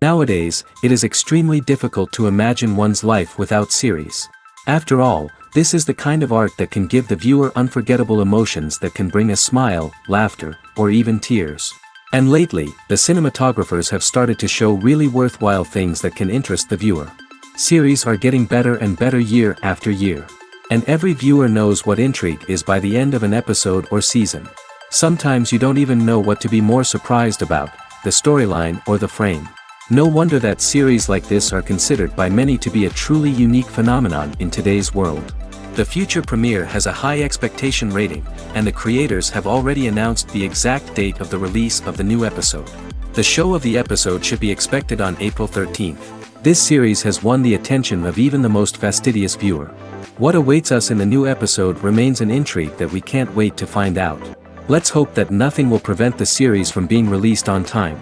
Nowadays, it is extremely difficult to imagine one's life without series. After all, this is the kind of art that can give the viewer unforgettable emotions that can bring a smile, laughter, or even tears. And lately, the cinematographers have started to show really worthwhile things that can interest the viewer. Series are getting better and better year after year. And every viewer knows what intrigue is by the end of an episode or season. Sometimes you don't even know what to be more surprised about, the storyline or the frame. No wonder that series like this are considered by many to be a truly unique phenomenon in today's world. The future premiere has a high expectation rating, and the creators have already announced the exact date of the release of the new episode. The show of the episode should be expected on April 13th. This series has won the attention of even the most fastidious viewer. What awaits us in the new episode remains an intrigue that we can't wait to find out. Let's hope that nothing will prevent the series from being released on time.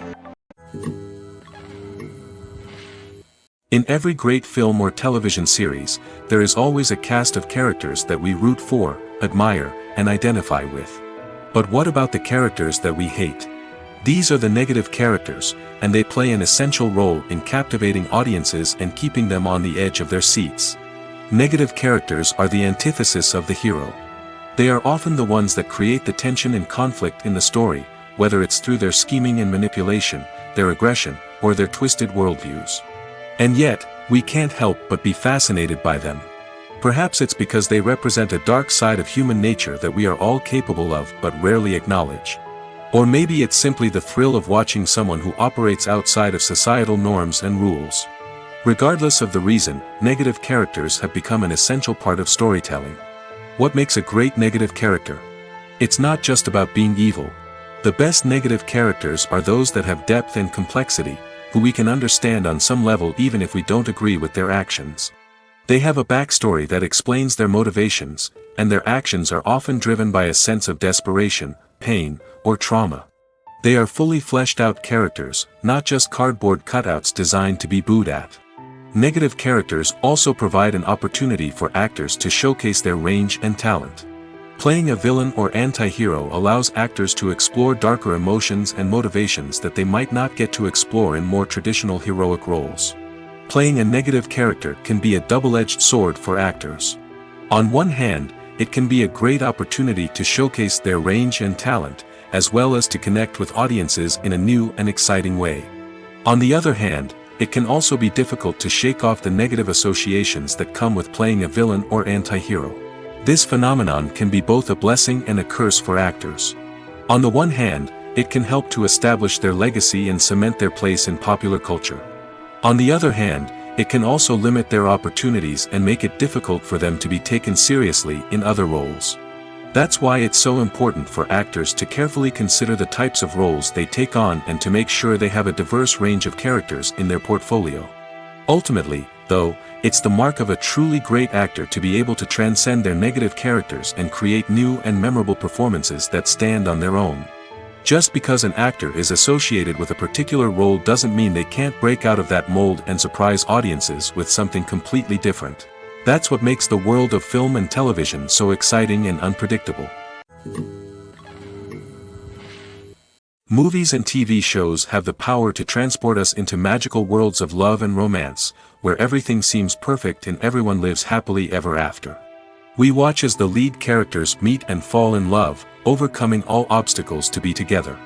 In every great film or television series, there is always a cast of characters that we root for, admire, and identify with. But what about the characters that we hate? These are the negative characters, and they play an essential role in captivating audiences and keeping them on the edge of their seats. Negative characters are the antithesis of the hero. They are often the ones that create the tension and conflict in the story, whether it's through their scheming and manipulation, their aggression, or their twisted worldviews. And yet, we can't help but be fascinated by them. Perhaps it's because they represent a dark side of human nature that we are all capable of but rarely acknowledge. Or maybe it's simply the thrill of watching someone who operates outside of societal norms and rules. Regardless of the reason, negative characters have become an essential part of storytelling. What makes a great negative character? It's not just about being evil. The best negative characters are those that have depth and complexity, who we can understand on some level even if we don't agree with their actions. They have a backstory that explains their motivations, and their actions are often driven by a sense of desperation, pain, or trauma. They are fully fleshed out characters, not just cardboard cutouts designed to be booed at. Negative characters also provide an opportunity for actors to showcase their range and talent. Playing a villain or anti-hero allows actors to explore darker emotions and motivations that they might not get to explore in more traditional heroic roles. Playing a negative character can be a double-edged sword for actors. On one hand, it can be a great opportunity to showcase their range and talent, as well as to connect with audiences in a new and exciting way. On the other hand, it can also be difficult to shake off the negative associations that come with playing a villain or anti-hero. This phenomenon can be both a blessing and a curse for actors. On the one hand, it can help to establish their legacy and cement their place in popular culture. On the other hand, it can also limit their opportunities and make it difficult for them to be taken seriously in other roles. That's why it's so important for actors to carefully consider the types of roles they take on and to make sure they have a diverse range of characters in their portfolio. Ultimately, though, it's the mark of a truly great actor to be able to transcend their negative characters and create new and memorable performances that stand on their own. Just because an actor is associated with a particular role doesn't mean they can't break out of that mold and surprise audiences with something completely different. That's what makes the world of film and television so exciting and unpredictable. Movies and TV shows have the power to transport us into magical worlds of love and romance, where everything seems perfect and everyone lives happily ever after. We watch as the lead characters meet and fall in love, overcoming all obstacles to be together.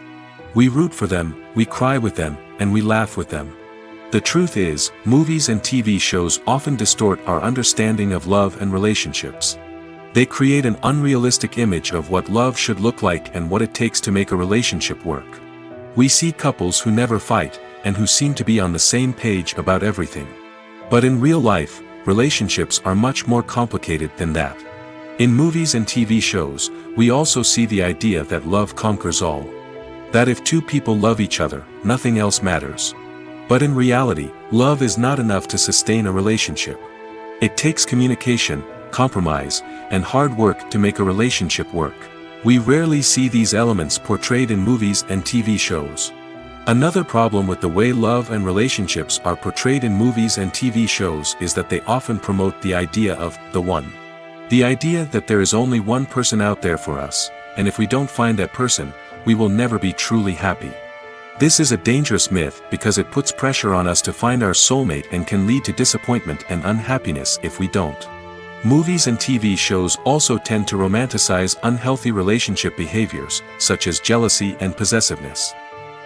We root for them, we cry with them, and we laugh with them. The truth is, movies and TV shows often distort our understanding of love and relationships. They create an unrealistic image of what love should look like and what it takes to make a relationship work. We see couples who never fight, and who seem to be on the same page about everything. But in real life, relationships are much more complicated than that. In movies and TV shows, we also see the idea that love conquers all. That if two people love each other, nothing else matters. But in reality, love is not enough to sustain a relationship. It takes communication, compromise, and hard work to make a relationship work. We rarely see these elements portrayed in movies and TV shows. Another problem with the way love and relationships are portrayed in movies and TV shows is that they often promote the idea of the one. The idea that there is only one person out there for us, and if we don't find that person, we will never be truly happy. This is a dangerous myth because it puts pressure on us to find our soulmate and can lead to disappointment and unhappiness if we don't. Movies and TV shows also tend to romanticize unhealthy relationship behaviors, such as jealousy and possessiveness.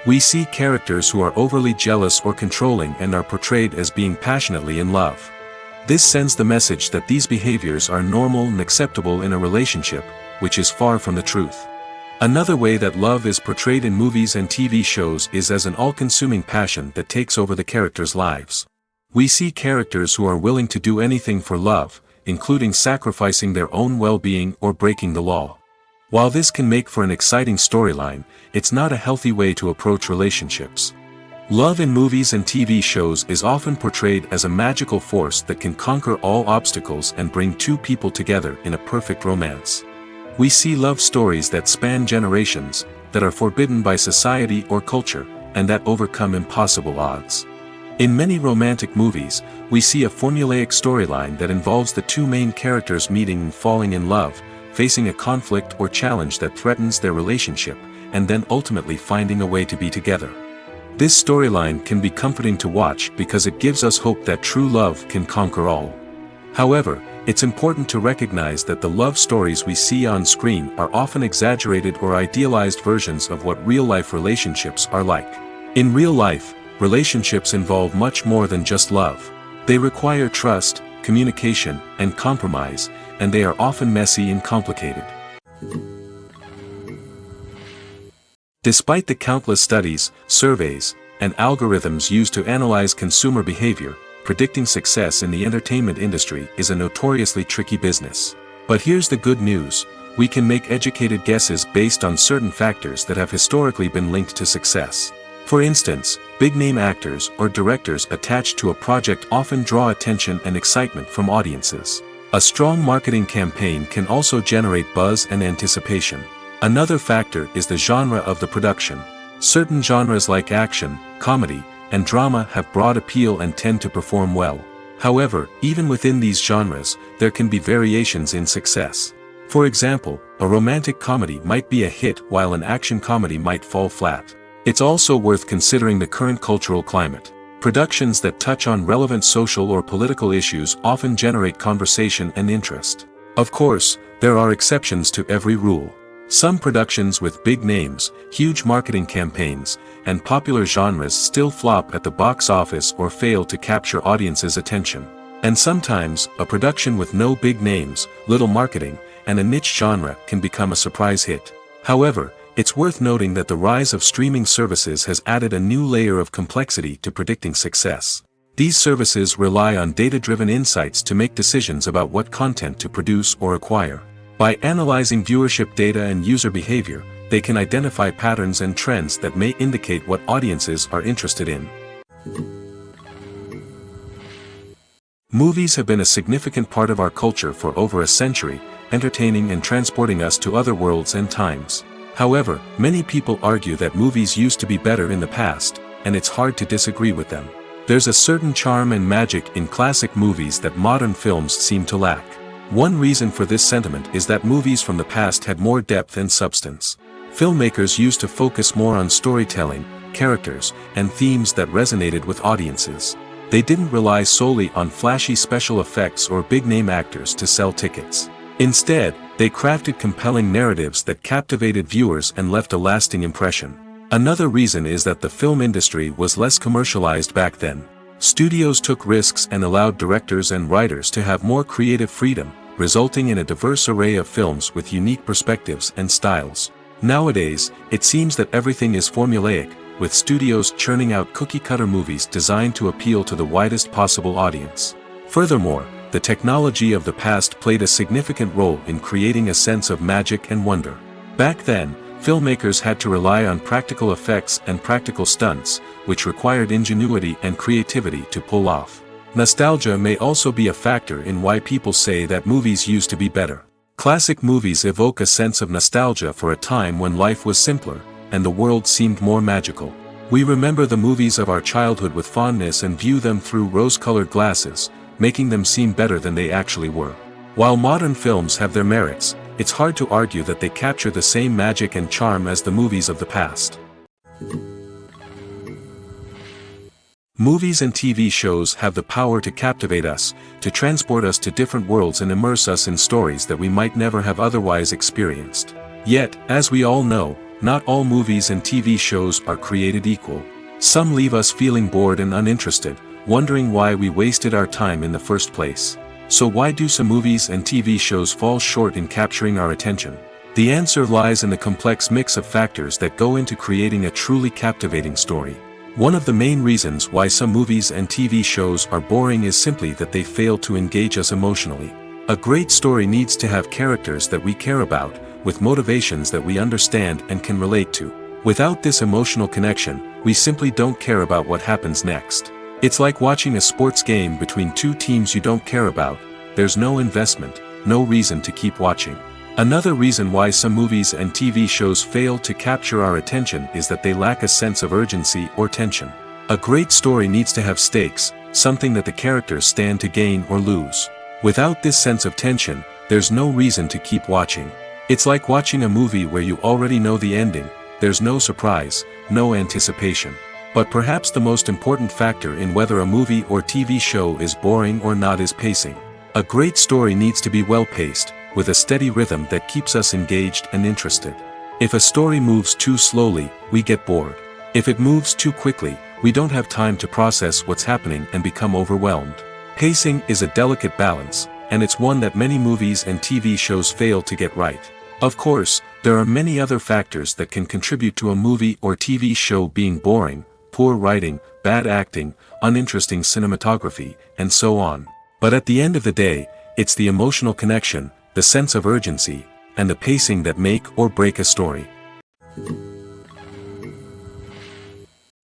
We see characters who are overly jealous or controlling and are portrayed as being passionately in love. This sends the message that these behaviors are normal and acceptable in a relationship, which is far from the truth. Another way that love is portrayed in movies and TV shows is as an all-consuming passion that takes over the characters' lives. We see characters who are willing to do anything for love, including sacrificing their own well-being or breaking the law. While this can make for an exciting storyline, it's not a healthy way to approach relationships. Love in movies and TV shows is often portrayed as a magical force that can conquer all obstacles and bring two people together in a perfect romance. We see love stories that span generations, that are forbidden by society or culture, and that overcome impossible odds. In many romantic movies, we see a formulaic storyline that involves the two main characters meeting and falling in love, facing a conflict or challenge that threatens their relationship, and then ultimately finding a way to be together. This storyline can be comforting to watch because it gives us hope that true love can conquer all. However, it's important to recognize that the love stories we see on screen are often exaggerated or idealized versions of what real-life relationships are like. In real life, relationships involve much more than just love. They require trust, communication, and compromise, and they are often messy and complicated. Despite the countless studies, surveys, and algorithms used to analyze consumer behavior, predicting success in the entertainment industry is a notoriously tricky business. But here's the good news: we can make educated guesses based on certain factors that have historically been linked to success. For instance, big-name actors or directors attached to a project often draw attention and excitement from audiences. A strong marketing campaign can also generate buzz and anticipation. Another factor is the genre of the production. Certain genres like action, comedy, and drama have broad appeal and tend to perform well. However, even within these genres, there can be variations in success. For example, a romantic comedy might be a hit while an action comedy might fall flat. It's also worth considering the current cultural climate. Productions that touch on relevant social or political issues often generate conversation and interest. Of course, there are exceptions to every rule. Some productions with big names, huge marketing campaigns, and popular genres still flop at the box office or fail to capture audiences' attention. And sometimes, a production with no big names, little marketing, and a niche genre can become a surprise hit. However, it's worth noting that the rise of streaming services has added a new layer of complexity to predicting success. These services rely on data-driven insights to make decisions about what content to produce or acquire. By analyzing viewership data and user behavior, they can identify patterns and trends that may indicate what audiences are interested in. Movies have been a significant part of our culture for over a century, entertaining and transporting us to other worlds and times. However, many people argue that movies used to be better in the past, and it's hard to disagree with them. There's a certain charm and magic in classic movies that modern films seem to lack. One reason for this sentiment is that movies from the past had more depth and substance. Filmmakers used to focus more on storytelling, characters, and themes that resonated with audiences. They didn't rely solely on flashy special effects or big-name actors to sell tickets. Instead, they crafted compelling narratives that captivated viewers and left a lasting impression. Another reason is that the film industry was less commercialized back then. Studios took risks and allowed directors and writers to have more creative freedom, resulting in a diverse array of films with unique perspectives and styles. Nowadays, it seems that everything is formulaic, with studios churning out cookie-cutter movies designed to appeal to the widest possible audience. Furthermore, the technology of the past played a significant role in creating a sense of magic and wonder. Back then, filmmakers had to rely on practical effects and practical stunts, which required ingenuity and creativity to pull off. Nostalgia may also be a factor in why people say that movies used to be better. Classic movies evoke a sense of nostalgia for a time when life was simpler, and the world seemed more magical. We remember the movies of our childhood with fondness and view them through rose-colored glasses, making them seem better than they actually were. While modern films have their merits, it's hard to argue that they capture the same magic and charm as the movies of the past. Movies and TV shows have the power to captivate us, to transport us to different worlds and immerse us in stories that we might never have otherwise experienced. Yet, as we all know, not all movies and TV shows are created equal. Some leave us feeling bored and uninterested, wondering why we wasted our time in the first place. So why do some movies and TV shows fall short in capturing our attention? The answer lies in the complex mix of factors that go into creating a truly captivating story. One of the main reasons why some movies and TV shows are boring is simply that they fail to engage us emotionally. A great story needs to have characters that we care about, with motivations that we understand and can relate to. Without this emotional connection, we simply don't care about what happens next. It's like watching a sports game between two teams you don't care about. There's no investment, no reason to keep watching. Another reason why some movies and TV shows fail to capture our attention is that they lack a sense of urgency or tension. A great story needs to have stakes, something that the characters stand to gain or lose. Without this sense of tension, there's no reason to keep watching. It's like watching a movie where you already know the ending. There's no surprise, no anticipation. But perhaps the most important factor in whether a movie or TV show is boring or not is pacing. A great story needs to be well-paced, with a steady rhythm that keeps us engaged and interested. If a story moves too slowly, we get bored. If it moves too quickly, we don't have time to process what's happening and become overwhelmed. Pacing is a delicate balance, and it's one that many movies and TV shows fail to get right. Of course, there are many other factors that can contribute to a movie or TV show being boring: poor writing, bad acting, uninteresting cinematography, and so on. But at the end of the day, it's the emotional connection, the sense of urgency, and the pacing that make or break a story.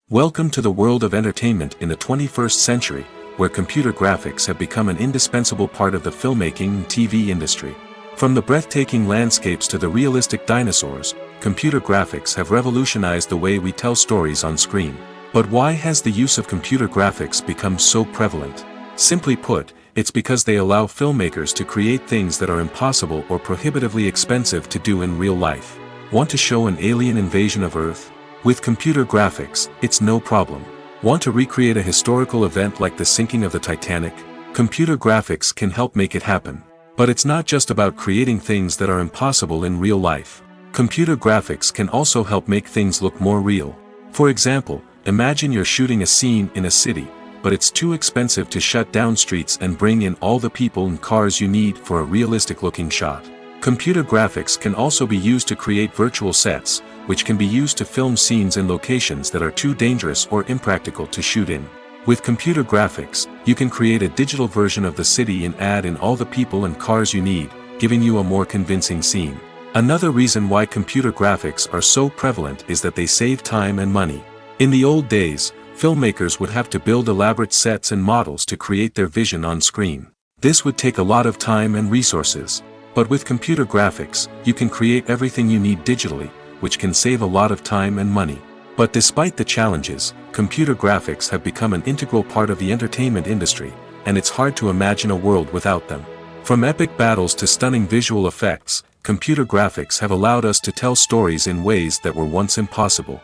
Welcome to the world of entertainment in the 21st century, where computer graphics have become an indispensable part of the filmmaking and TV industry. From the breathtaking landscapes to the realistic dinosaurs, computer graphics have revolutionized the way we tell stories on screen. But why has the use of computer graphics become so prevalent? Simply put, it's because they allow filmmakers to create things that are impossible or prohibitively expensive to do in real life. Want to show an alien invasion of Earth? With computer graphics, it's no problem. Want to recreate a historical event like the sinking of the Titanic? Computer graphics can help make it happen. But it's not just about creating things that are impossible in real life. Computer graphics can also help make things look more real. For example, imagine you're shooting a scene in a city, but it's too expensive to shut down streets and bring in all the people and cars you need for a realistic-looking shot. Computer graphics can also be used to create virtual sets, which can be used to film scenes in locations that are too dangerous or impractical to shoot in. With computer graphics, you can create a digital version of the city and add in all the people and cars you need, giving you a more convincing scene. Another reason why computer graphics are so prevalent is that they save time and money. In the old days, filmmakers would have to build elaborate sets and models to create their vision on screen. This would take a lot of time and resources. But with computer graphics, you can create everything you need digitally, which can save a lot of time and money. But despite the challenges, computer graphics have become an integral part of the entertainment industry, and it's hard to imagine a world without them. From epic battles to stunning visual effects, computer graphics have allowed us to tell stories in ways that were once impossible.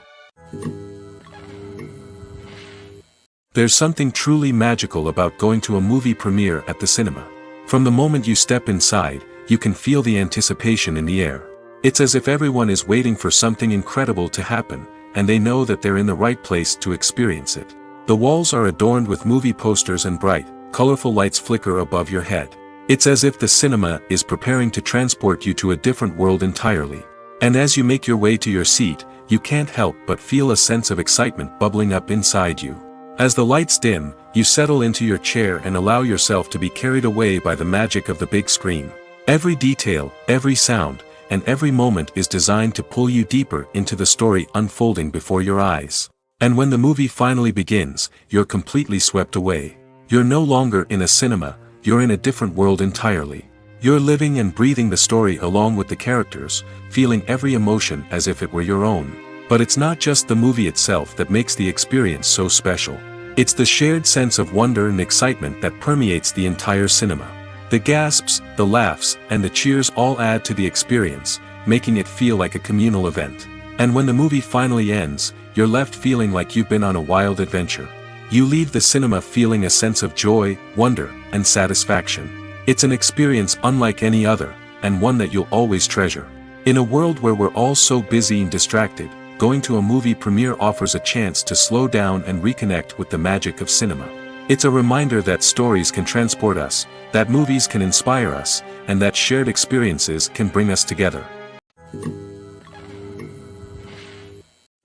There's something truly magical about going to a movie premiere at the cinema. From the moment you step inside, you can feel the anticipation in the air. It's as if everyone is waiting for something incredible to happen, and they know that they're in the right place to experience it. The walls are adorned with movie posters and bright, colorful lights flicker above your head. It's as if the cinema is preparing to transport you to a different world entirely. And as you make your way to your seat, you can't help but feel a sense of excitement bubbling up inside you. As the lights dim, you settle into your chair and allow yourself to be carried away by the magic of the big screen. Every detail, every sound, and every moment is designed to pull you deeper into the story unfolding before your eyes. And when the movie finally begins, you're completely swept away. You're no longer in a cinema, you're in a different world entirely. You're living and breathing the story along with the characters, feeling every emotion as if it were your own. But it's not just the movie itself that makes the experience so special. It's the shared sense of wonder and excitement that permeates the entire cinema. The gasps, the laughs, and the cheers all add to the experience, making it feel like a communal event. And when the movie finally ends, you're left feeling like you've been on a wild adventure. You leave the cinema feeling a sense of joy, wonder, and satisfaction. It's an experience unlike any other, and one that you'll always treasure. In a world where we're all so busy and distracted, going to a movie premiere offers a chance to slow down and reconnect with the magic of cinema. It's a reminder that stories can transport us, that movies can inspire us, and that shared experiences can bring us together.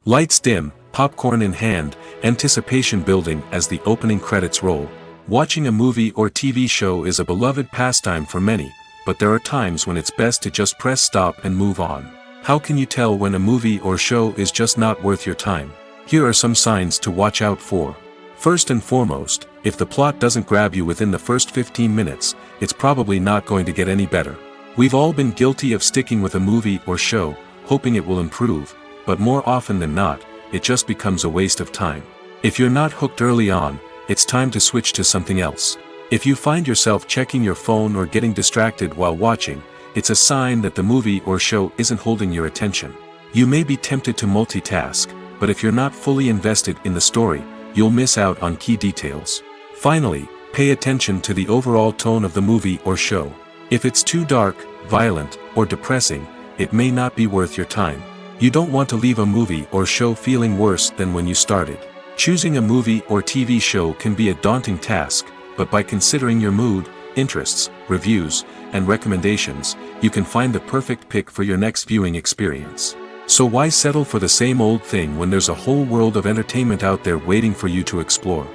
Lights dim, popcorn in hand, anticipation building as the opening credits roll. Watching a movie or TV show is a beloved pastime for many, but there are times when it's best to just press stop and move on. How can you tell when a movie or show is just not worth your time? Here are some signs to watch out for. First and foremost, if the plot doesn't grab you within the first 15 minutes, it's probably not going to get any better. We've all been guilty of sticking with a movie or show, hoping it will improve, but more often than not, it just becomes a waste of time. If you're not hooked early on, it's time to switch to something else. If you find yourself checking your phone or getting distracted while watching, it's a sign that the movie or show isn't holding your attention. You may be tempted to multitask, but if you're not fully invested in the story, you'll miss out on key details. Finally, pay attention to the overall tone of the movie or show. If it's too dark, violent, or depressing, it may not be worth your time. You don't want to leave a movie or show feeling worse than when you started. Choosing a movie or TV show can be a daunting task, but by considering your mood, interests, reviews, and recommendations, you can find the perfect pick for your next viewing experience. So why settle for the same old thing when there's a whole world of entertainment out there waiting for you to explore?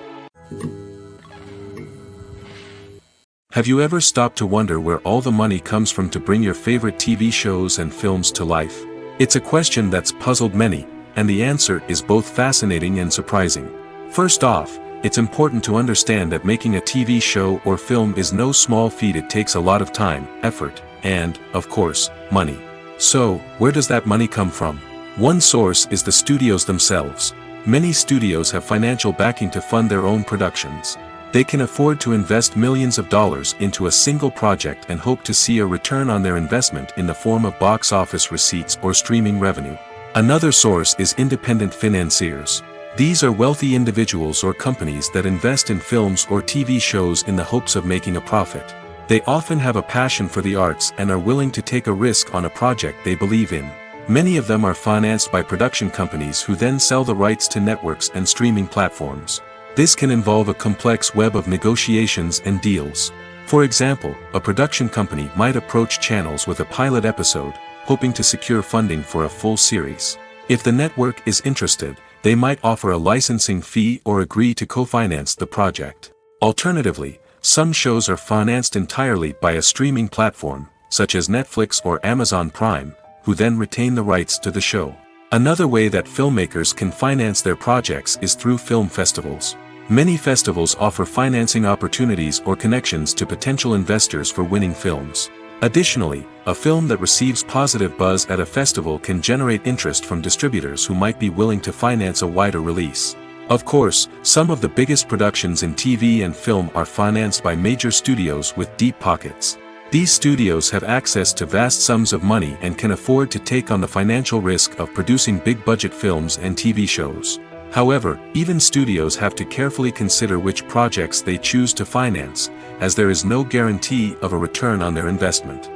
Have you ever stopped to wonder where all the money comes from to bring your favorite TV shows and films to life? It's a question that's puzzled many, and the answer is both fascinating and surprising. First off, it's important to understand that making a TV show or film is no small feat. It takes a lot of time, effort, and, of course, money. So, where does that money come from? One source is the studios themselves. Many studios have financial backing to fund their own productions. They can afford to invest millions of dollars into a single project and hope to see a return on their investment in the form of box office receipts or streaming revenue. Another source is independent financiers. These are wealthy individuals or companies that invest in films or TV shows in the hopes of making a profit. They often have a passion for the arts and are willing to take a risk on a project they believe in. Many of them are financed by production companies who then sell the rights to networks and streaming platforms. This can involve a complex web of negotiations and deals. For example, a production company might approach channels with a pilot episode, hoping to secure funding for a full series. If the network is interested, they might offer a licensing fee or agree to co-finance the project. Alternatively, some shows are financed entirely by a streaming platform, such as Netflix or Amazon Prime, who then retain the rights to the show. Another way that filmmakers can finance their projects is through film festivals. Many festivals offer financing opportunities or connections to potential investors for winning films. Additionally, a film that receives positive buzz at a festival can generate interest from distributors who might be willing to finance a wider release. Of course, some of the biggest productions in TV and film are financed by major studios with deep pockets. These studios have access to vast sums of money and can afford to take on the financial risk of producing big-budget films and TV shows. However, even studios have to carefully consider which projects they choose to finance, as there is no guarantee of a return on their investment.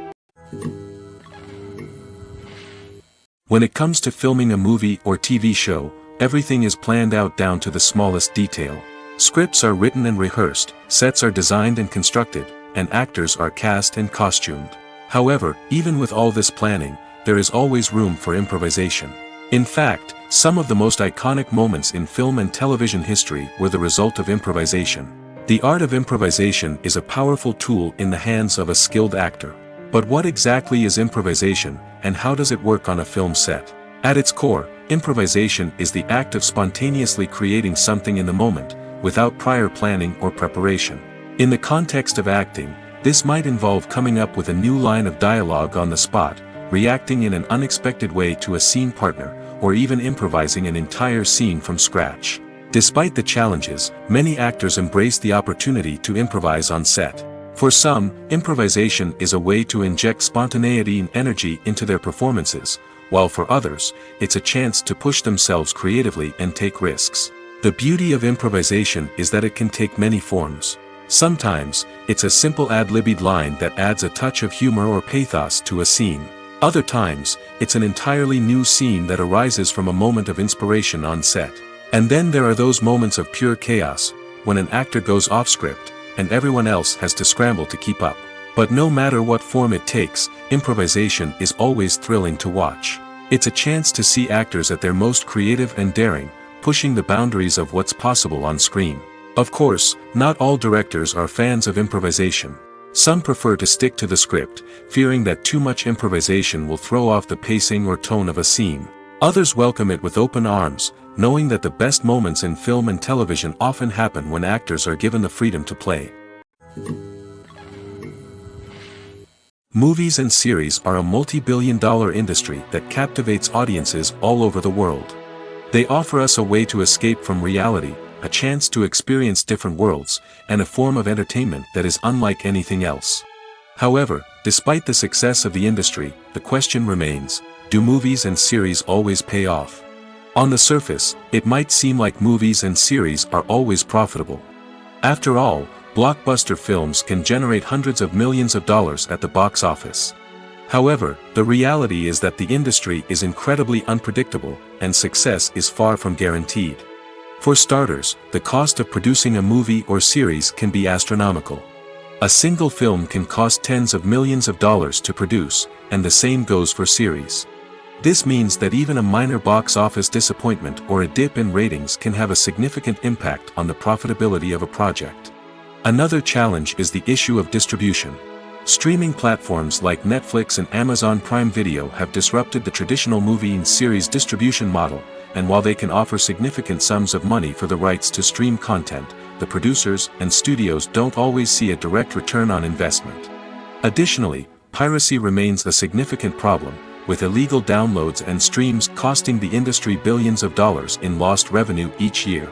When it comes to filming a movie or TV show, everything is planned out down to the smallest detail. Scripts are written and rehearsed, sets are designed and constructed, and actors are cast and costumed. However, even with all this planning, there is always room for improvisation. In fact, some of the most iconic moments in film and television history were the result of improvisation. The art of improvisation is a powerful tool in the hands of a skilled actor. But what exactly is improvisation, and how does it work on a film set? At its core, improvisation is the act of spontaneously creating something in the moment, without prior planning or preparation. In the context of acting, this might involve coming up with a new line of dialogue on the spot, reacting in an unexpected way to a scene partner, or even improvising an entire scene from scratch. Despite the challenges, many actors embrace the opportunity to improvise on set. For some, improvisation is a way to inject spontaneity and energy into their performances, while for others, it's a chance to push themselves creatively and take risks. The beauty of improvisation is that it can take many forms. Sometimes, it's a simple ad-libbed line that adds a touch of humor or pathos to a scene. Other times, it's an entirely new scene that arises from a moment of inspiration on set. And then there are those moments of pure chaos, when an actor goes off script, and everyone else has to scramble to keep up. But no matter what form it takes, improvisation is always thrilling to watch. It's a chance to see actors at their most creative and daring, pushing the boundaries of what's possible on screen. Of course, not all directors are fans of improvisation. Some prefer to stick to the script, fearing that too much improvisation will throw off the pacing or tone of a scene. Others welcome it with open arms, knowing that the best moments in film and television often happen when actors are given the freedom to play. Movies and series are a multi-billion-dollar industry that captivates audiences all over the world. They offer us a way to escape from reality, a chance to experience different worlds, and a form of entertainment that is unlike anything else. However, despite the success of the industry, the question remains, do movies and series always pay off? On the surface, it might seem like movies and series are always profitable. After all, blockbuster films can generate hundreds of millions of dollars at the box office. However, the reality is that the industry is incredibly unpredictable, and success is far from guaranteed. For starters, the cost of producing a movie or series can be astronomical. A single film can cost tens of millions of dollars to produce, and the same goes for series. This means that even a minor box office disappointment or a dip in ratings can have a significant impact on the profitability of a project. Another challenge is the issue of distribution. Streaming platforms like Netflix and Amazon Prime Video have disrupted the traditional movie and series distribution model, and while they can offer significant sums of money for the rights to stream content, the producers and studios don't always see a direct return on investment. Additionally, piracy remains a significant problem, with illegal downloads and streams costing the industry billions of dollars in lost revenue each year.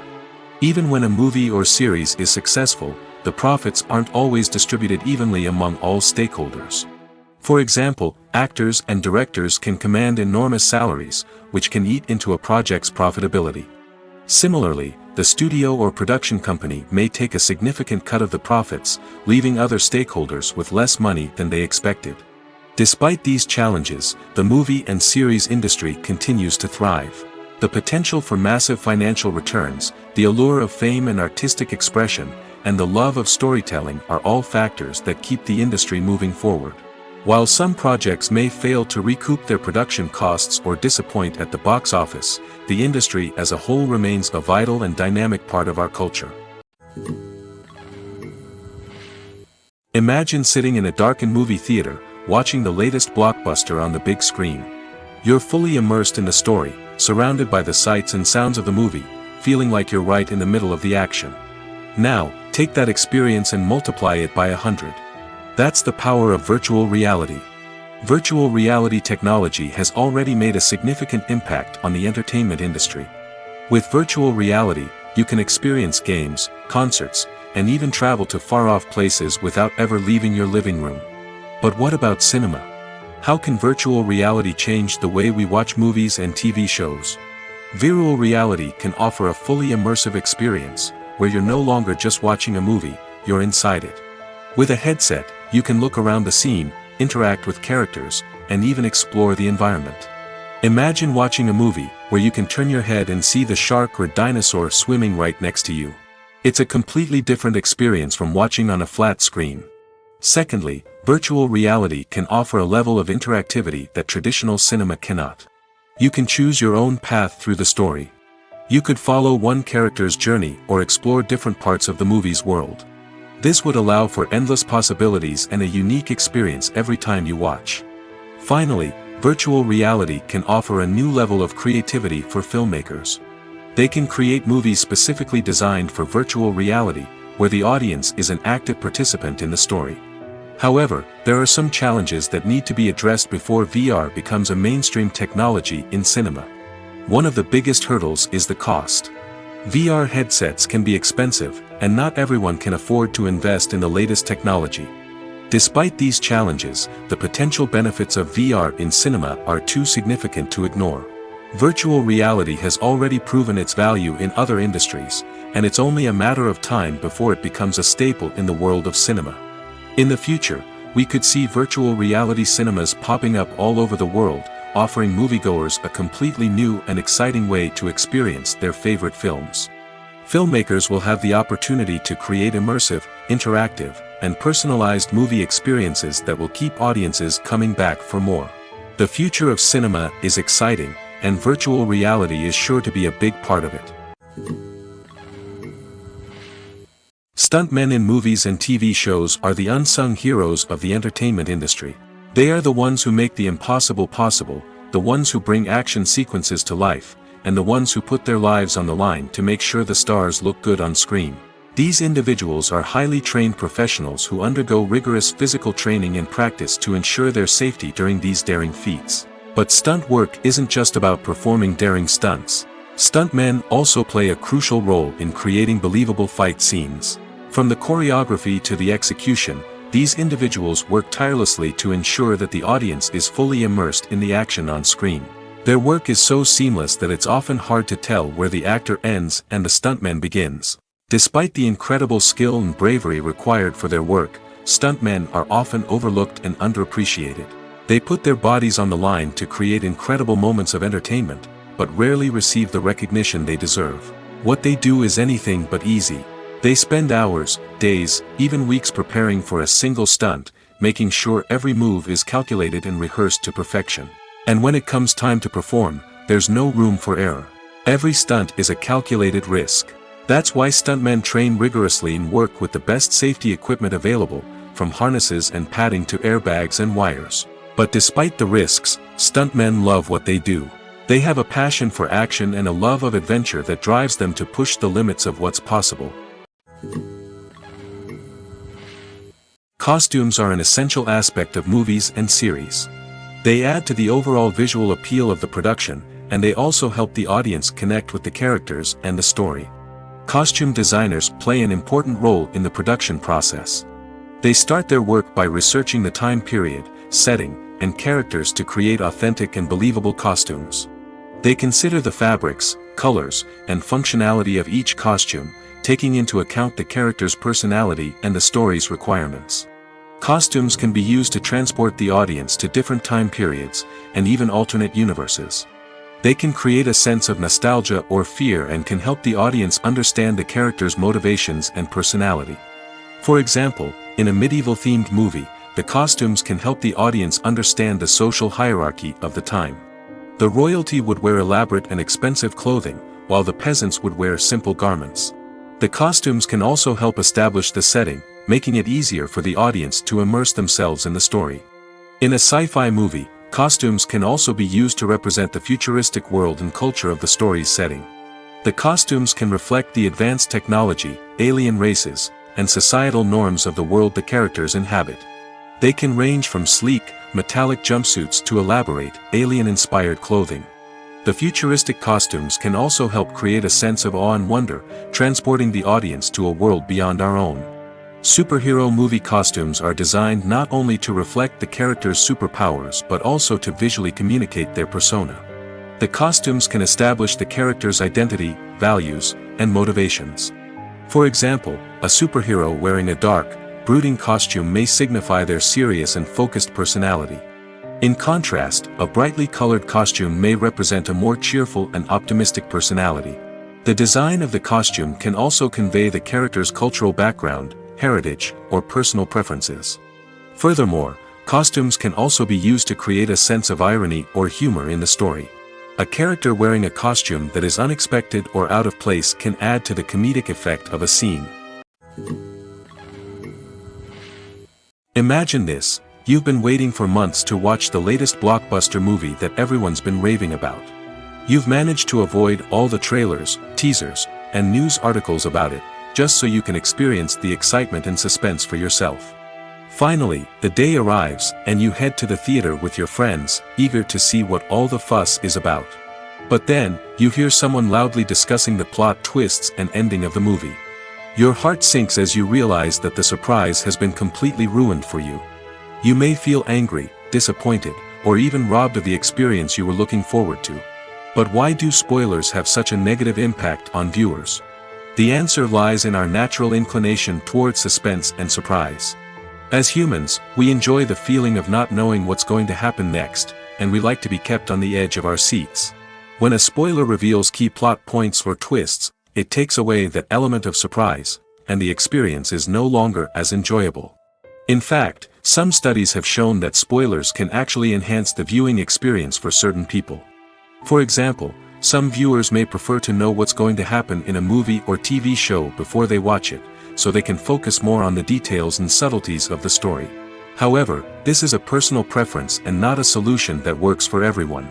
Even when a movie or series is successful, the profits aren't always distributed evenly among all stakeholders. For example, actors and directors can command enormous salaries, which can eat into a project's profitability. Similarly, the studio or production company may take a significant cut of the profits, leaving other stakeholders with less money than they expected. Despite these challenges, the movie and series industry continues to thrive. The potential for massive financial returns, the allure of fame and artistic expression, and the love of storytelling are all factors that keep the industry moving forward. While some projects may fail to recoup their production costs or disappoint at the box office, the industry as a whole remains a vital and dynamic part of our culture. Imagine sitting in a darkened movie theater, watching the latest blockbuster on the big screen. You're fully immersed in the story, surrounded by the sights and sounds of the movie, feeling like you're right in the middle of the action. Now, take that experience and multiply it by 100. That's the power of virtual reality. Virtual reality technology has already made a significant impact on the entertainment industry. With virtual reality, you can experience games, concerts, and even travel to far-off places without ever leaving your living room. But what about cinema? How can virtual reality change the way we watch movies and TV shows? Virtual reality can offer a fully immersive experience, where you're no longer just watching a movie, you're inside it. With a headset, you can look around the scene, interact with characters, and even explore the environment. Imagine watching a movie, where you can turn your head and see the shark or dinosaur swimming right next to you. It's a completely different experience from watching on a flat screen. Secondly, virtual reality can offer a level of interactivity that traditional cinema cannot. You can choose your own path through the story. You could follow one character's journey or explore different parts of the movie's world. This would allow for endless possibilities and a unique experience every time you watch. Finally, virtual reality can offer a new level of creativity for filmmakers. They can create movies specifically designed for virtual reality, where the audience is an active participant in the story. However, there are some challenges that need to be addressed before VR becomes a mainstream technology in cinema. One of the biggest hurdles is the cost. VR headsets can be expensive, and not everyone can afford to invest in the latest technology. Despite these challenges, the potential benefits of VR in cinema are too significant to ignore. Virtual reality has already proven its value in other industries, and it's only a matter of time before it becomes a staple in the world of cinema. In the future, we could see virtual reality cinemas popping up all over the world, offering moviegoers a completely new and exciting way to experience their favorite films. Filmmakers will have the opportunity to create immersive, interactive, and personalized movie experiences that will keep audiences coming back for more. The future of cinema is exciting, and virtual reality is sure to be a big part of it. Stuntmen in movies and TV shows are the unsung heroes of the entertainment industry. They are the ones who make the impossible possible, the ones who bring action sequences to life, and the ones who put their lives on the line to make sure the stars look good on screen. These individuals are highly trained professionals who undergo rigorous physical training and practice to ensure their safety during these daring feats. But stunt work isn't just about performing daring stunts. Stuntmen also play a crucial role in creating believable fight scenes. From the choreography to the execution, these individuals work tirelessly to ensure that the audience is fully immersed in the action on screen. Their work is so seamless that it's often hard to tell where the actor ends and the stuntman begins. Despite the incredible skill and bravery required for their work, stuntmen are often overlooked and underappreciated. They put their bodies on the line to create incredible moments of entertainment, but rarely receive the recognition they deserve. What they do is anything but easy. They spend hours, days, even weeks preparing for a single stunt, making sure every move is calculated and rehearsed to perfection. And when it comes time to perform, there's no room for error. Every stunt is a calculated risk. That's why stuntmen train rigorously and work with the best safety equipment available, from harnesses and padding to airbags and wires. But despite the risks, stuntmen love what they do. They have a passion for action and a love of adventure that drives them to push the limits of what's possible. Costumes are an essential aspect of movies and series. They add to the overall visual appeal of the production, and they also help the audience connect with the characters and the story. Costume designers play an important role in the production process. They start their work by researching the time period, setting, and characters to create authentic and believable costumes. They consider the fabrics, colors, and functionality of each costume, taking into account the character's personality and the story's requirements. Costumes can be used to transport the audience to different time periods, and even alternate universes. They can create a sense of nostalgia or fear and can help the audience understand the character's motivations and personality. For example, in a medieval-themed movie, the costumes can help the audience understand the social hierarchy of the time. The royalty would wear elaborate and expensive clothing, while the peasants would wear simple garments. The costumes can also help establish the setting, making it easier for the audience to immerse themselves in the story. In a sci-fi movie, costumes can also be used to represent the futuristic world and culture of the story's setting. The costumes can reflect the advanced technology, alien races, and societal norms of the world the characters inhabit. They can range from sleek, metallic jumpsuits to elaborate, alien-inspired clothing. The futuristic costumes can also help create a sense of awe and wonder, transporting the audience to a world beyond our own. Superhero movie costumes are designed not only to reflect the character's superpowers but also to visually communicate their persona. The costumes can establish the character's identity, values, and motivations. For example, a superhero wearing a dark, brooding costume may signify their serious and focused personality. In contrast, a brightly colored costume may represent a more cheerful and optimistic personality. The design of the costume can also convey the character's cultural background, heritage, or personal preferences. Furthermore, costumes can also be used to create a sense of irony or humor in the story. A character wearing a costume that is unexpected or out of place can add to the comedic effect of a scene. Imagine this: you've been waiting for months to watch the latest blockbuster movie that everyone's been raving about. You've managed to avoid all the trailers, teasers, and news articles about it, just so you can experience the excitement and suspense for yourself. Finally, the day arrives, and you head to the theater with your friends, eager to see what all the fuss is about. But then, you hear someone loudly discussing the plot twists and ending of the movie. Your heart sinks as you realize that the surprise has been completely ruined for you. You may feel angry, disappointed, or even robbed of the experience you were looking forward to. But why do spoilers have such a negative impact on viewers? The answer lies in our natural inclination towards suspense and surprise. As humans, we enjoy the feeling of not knowing what's going to happen next, and we like to be kept on the edge of our seats. When a spoiler reveals key plot points or twists, it takes away that element of surprise, and the experience is no longer as enjoyable. In fact, some studies have shown that spoilers can actually enhance the viewing experience for certain people. For example, some viewers may prefer to know what's going to happen in a movie or TV show before they watch it, so they can focus more on the details and subtleties of the story. However, this is a personal preference and not a solution that works for everyone.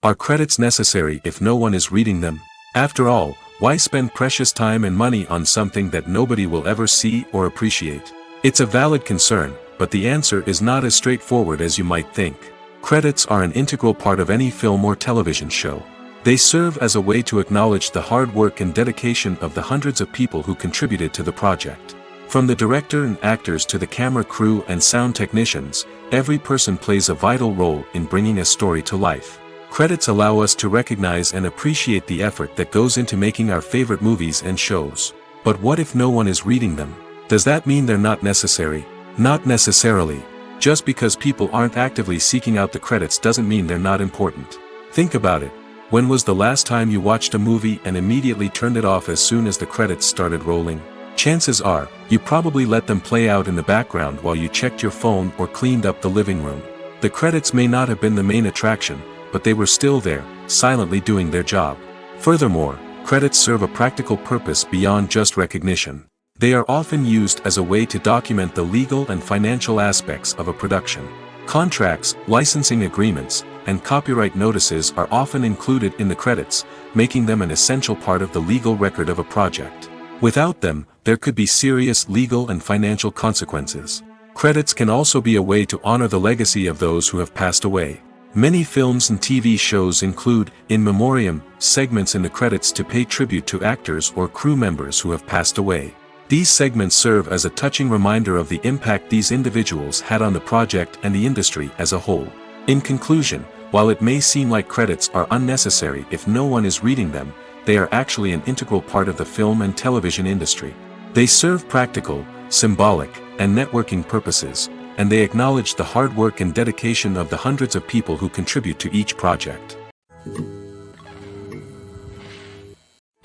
Are credits necessary if no one is reading them? After all, why spend precious time and money on something that nobody will ever see or appreciate? It's a valid concern, but the answer is not as straightforward as you might think. Credits are an integral part of any film or television show. They serve as a way to acknowledge the hard work and dedication of the hundreds of people who contributed to the project. From the director and actors to the camera crew and sound technicians, every person plays a vital role in bringing a story to life. Credits allow us to recognize and appreciate the effort that goes into making our favorite movies and shows. But what if no one is reading them? Does that mean they're not necessary? Not necessarily. Just because people aren't actively seeking out the credits doesn't mean they're not important. Think about it. When was the last time you watched a movie and immediately turned it off as soon as the credits started rolling? Chances are, you probably let them play out in the background while you checked your phone or cleaned up the living room. The credits may not have been the main attraction, but they were still there, silently doing their job. Furthermore, credits serve a practical purpose beyond just recognition. They are often used as a way to document the legal and financial aspects of a production. Contracts, licensing agreements, and copyright notices are often included in the credits, making them an essential part of the legal record of a project. Without them, there could be serious legal and financial consequences. Credits can also be a way to honor the legacy of those who have passed away. Many films and TV shows include, in memoriam, segments in the credits to pay tribute to actors or crew members who have passed away. These segments serve as a touching reminder of the impact these individuals had on the project and the industry as a whole. In conclusion, while it may seem like credits are unnecessary if no one is reading them, they are actually an integral part of the film and television industry. They serve practical, symbolic, and networking purposes, and they acknowledge the hard work and dedication of the hundreds of people who contribute to each project.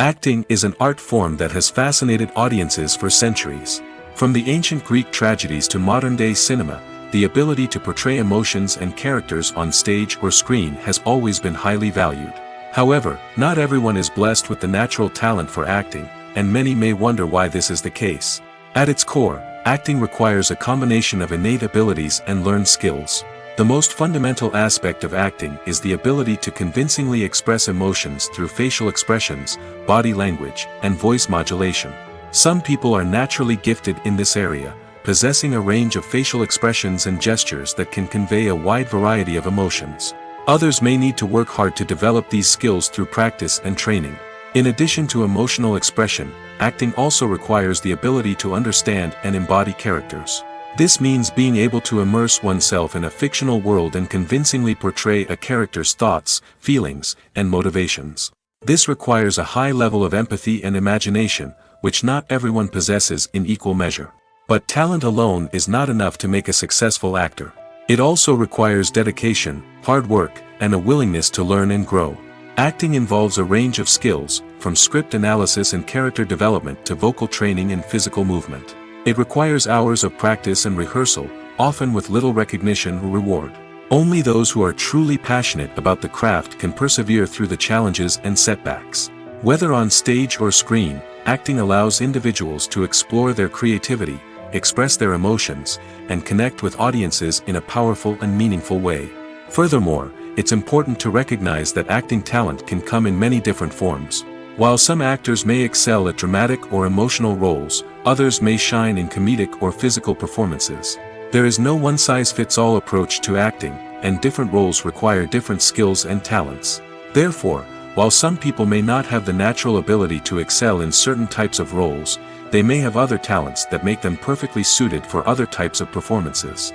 Acting is an art form that has fascinated audiences for centuries. From the ancient Greek tragedies to modern-day cinema, the ability to portray emotions and characters on stage or screen has always been highly valued. However, not everyone is blessed with the natural talent for acting, and many may wonder why this is the case. At its core, acting requires a combination of innate abilities and learned skills. The most fundamental aspect of acting is the ability to convincingly express emotions through facial expressions, body language, and voice modulation. Some people are naturally gifted in this area, possessing a range of facial expressions and gestures that can convey a wide variety of emotions. Others may need to work hard to develop these skills through practice and training. In addition to emotional expression, acting also requires the ability to understand and embody characters. This means being able to immerse oneself in a fictional world and convincingly portray a character's thoughts, feelings, and motivations. This requires a high level of empathy and imagination, which not everyone possesses in equal measure. But talent alone is not enough to make a successful actor. It also requires dedication, hard work, and a willingness to learn and grow. Acting involves a range of skills, from script analysis and character development to vocal training and physical movement. It requires hours of practice and rehearsal, often with little recognition or reward. Only those who are truly passionate about the craft can persevere through the challenges and setbacks. Whether on stage or screen, acting allows individuals to explore their creativity, express their emotions, and connect with audiences in a powerful and meaningful way. Furthermore, it's important to recognize that acting talent can come in many different forms. While some actors may excel at dramatic or emotional roles, others may shine in comedic or physical performances. There is no one-size-fits-all approach to acting, and different roles require different skills and talents. Therefore, while some people may not have the natural ability to excel in certain types of roles, they may have other talents that make them perfectly suited for other types of performances.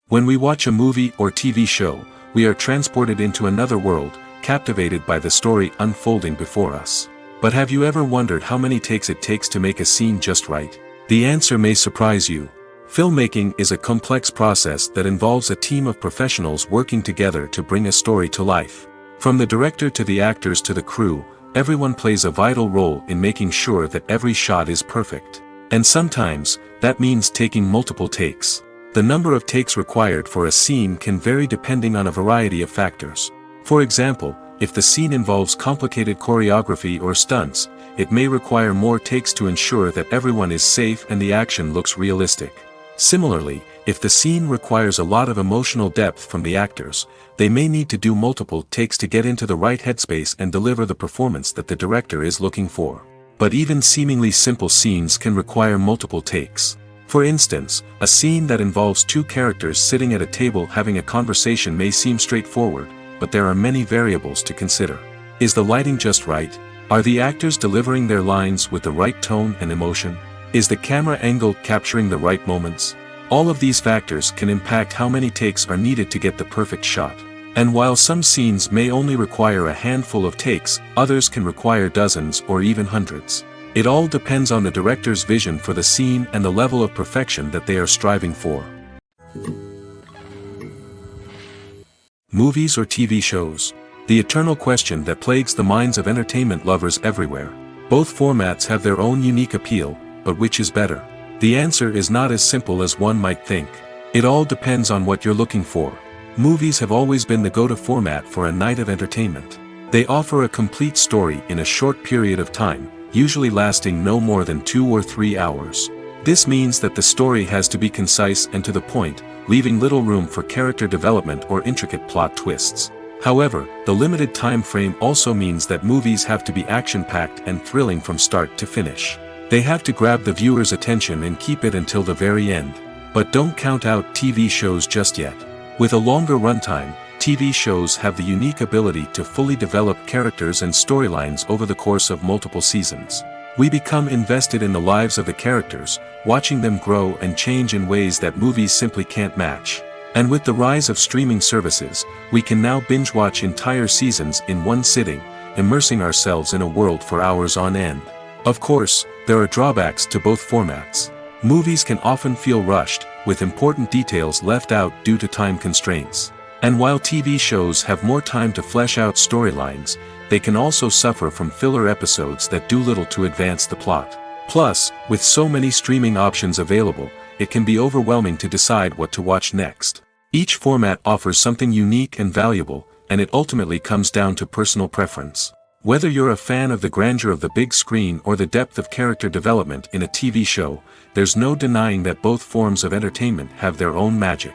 When we watch a movie or TV show, we are transported into another world, captivated by the story unfolding before us. But have you ever wondered how many takes it takes to make a scene just right? The answer may surprise you. Filmmaking is a complex process that involves a team of professionals working together to bring a story to life. From the director to the actors to the crew, everyone plays a vital role in making sure that every shot is perfect. And sometimes, that means taking multiple takes. The number of takes required for a scene can vary depending on a variety of factors. For example, if the scene involves complicated choreography or stunts, it may require more takes to ensure that everyone is safe and the action looks realistic. Similarly, if the scene requires a lot of emotional depth from the actors, they may need to do multiple takes to get into the right headspace and deliver the performance that the director is looking for. But even seemingly simple scenes can require multiple takes. For instance, a scene that involves two characters sitting at a table having a conversation may seem straightforward, but there are many variables to consider. Is the lighting just right? Are the actors delivering their lines with the right tone and emotion? Is the camera angle capturing the right moments? All of these factors can impact how many takes are needed to get the perfect shot. And while some scenes may only require a handful of takes, others can require dozens or even hundreds. It all depends on the director's vision for the scene and the level of perfection that they are striving for. Movies or TV shows? The eternal question that plagues the minds of entertainment lovers everywhere. Both formats have their own unique appeal, but which is better? The answer is not as simple as one might think. It all depends on what you're looking for. Movies have always been the go-to format for a night of entertainment. They offer a complete story in a short period of time, usually lasting no more than 2 or 3 hours. This means that the story has to be concise and to the point, leaving little room for character development or intricate plot twists. However, the limited time frame also means that movies have to be action-packed and thrilling from start to finish. They have to grab the viewer's attention and keep it until the very end. But don't count out TV shows just yet. With a longer runtime, TV shows have the unique ability to fully develop characters and storylines over the course of multiple seasons. We become invested in the lives of the characters, watching them grow and change in ways that movies simply can't match. And with the rise of streaming services, we can now binge-watch entire seasons in one sitting, immersing ourselves in a world for hours on end. Of course, there are drawbacks to both formats. Movies can often feel rushed, with important details left out due to time constraints. And while TV shows have more time to flesh out storylines, they can also suffer from filler episodes that do little to advance the plot. Plus, with so many streaming options available, it can be overwhelming to decide what to watch next. Each format offers something unique and valuable, and it ultimately comes down to personal preference. Whether you're a fan of the grandeur of the big screen or the depth of character development in a TV show, there's no denying that both forms of entertainment have their own magic.